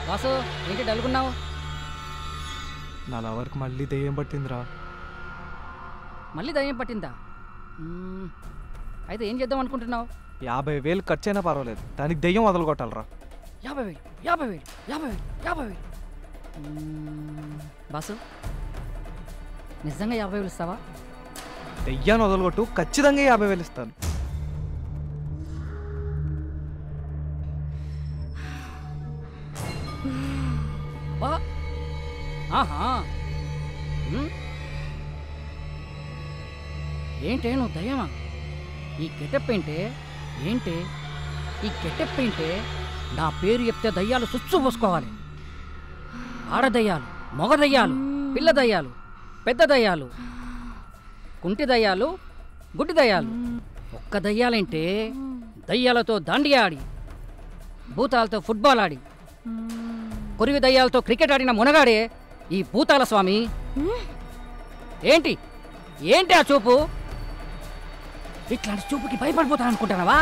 వాసు ఏంటి డల్గున్నావు? నా లవర్కి మళ్ళీ దెయ్యం పట్టిందిరా. మళ్ళీ దయ్యం పట్టిందా? అయితే ఏం చేద్దాం అనుకుంటున్నావు? 50,000 ఖర్చు అయినా పర్వాలేదు, దానికి దెయ్యం వదలగొట్టాలరా. 50,000 బాసు, నిజంగా 50,000 ఇస్తావా? దెయ్యాన్ని వదలగొట్టు, ఖచ్చితంగా 50,000 ఇస్తాను. ఏంటే నువ్వు దయ్యమా? ఈ గెటప్ ఏంటే? ఈ గెటప్ ఏంటే? నా పేరు చెప్తే దయ్యాలు సుచ్చు పోసుకోవాలి. ఆడదయ్యాలు, మగ దయ్యాలు, పిల్ల దయ్యాలు, పెద్ద దయ్యాలు, కుంటి దయ్యాలు, గుడ్డి దయ్యాలు. ఒక్క దయ్యాలంటే దయ్యాలతో దాండియా ఆడి, భూతాలతో ఫుట్బాల్ ఆడి, కొరివి దయ్యాలతో క్రికెట్ ఆడిన మునగాడే ఈ భూతాల స్వామి. ఏంటి ఆ చూపు? ఇట్లాంటి చూపుకి భయపడిపోతాను అనుకుంటున్నావా?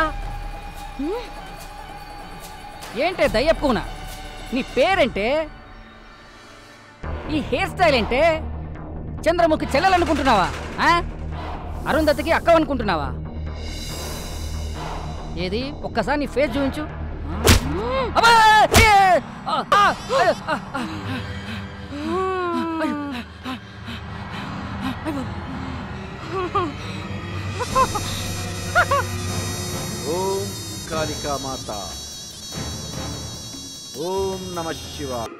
ఏంటే దయ్యప్పున? నీ పేరేంటే? ఈ హెయిర్ స్టైల్ ఏంటే? చంద్రముఖి చెల్లెలనుకుంటున్నావా? అరుంధతికి అక్క అనుకుంటున్నావా? ఏది ఒక్కసారి నీ ఫేస్ చూపించు. ఓం కాళికా మాత, ఓం నమః శివాయ.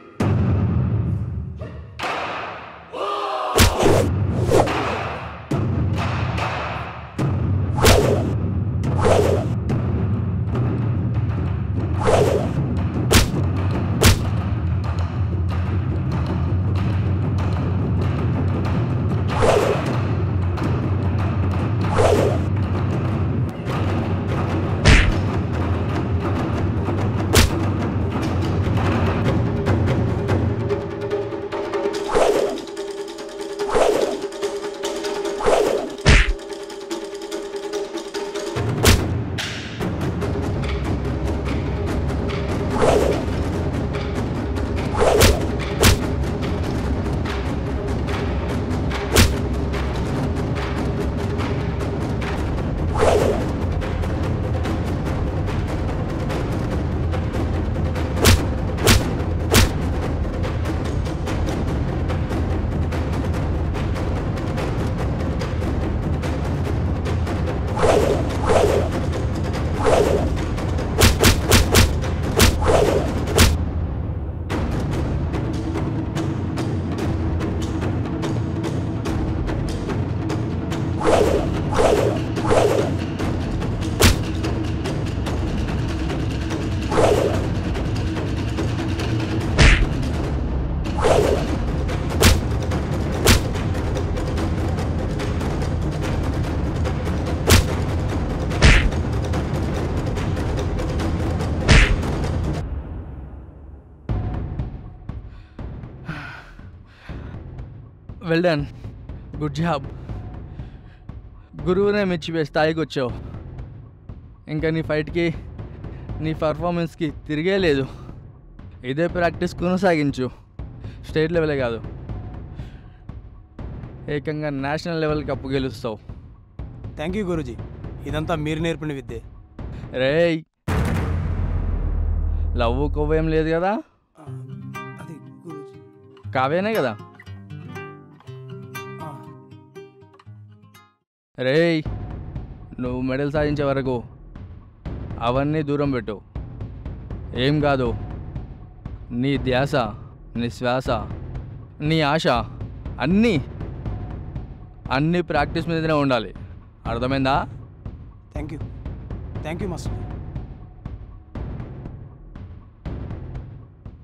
Well done, good job. గురువునే మెచ్చిపోయే స్థాయికి వచ్చావు. ఇంకా నీ ఫైట్కి, నీ పర్ఫార్మెన్స్కి తిరిగే లేదు. ఇదే ప్రాక్టీస్ కొనసాగించు. స్టేట్ లెవెలే కాదు, ఏకంగా నేషనల్ లెవెల్కి అప్పు గెలుస్తావు. థ్యాంక్ యూ గురూజీ, ఇదంతా మీరు నేర్పిన విద్యే. రేయ్, లవ్ కొవ్వేం లేదు కదా? అది గురూజీ కావేనే కదా? రేయ్, నువ్వు మెడల్ సాధించే వరకు అవన్నీ దూరం పెట్టు. ఏం కాదు, నీ ధ్యాస, నీ శ్వాస, నీ ఆశ అన్నీ ప్రాక్టీస్ మీదనే ఉండాలి. అర్థమైందా? Thank you master.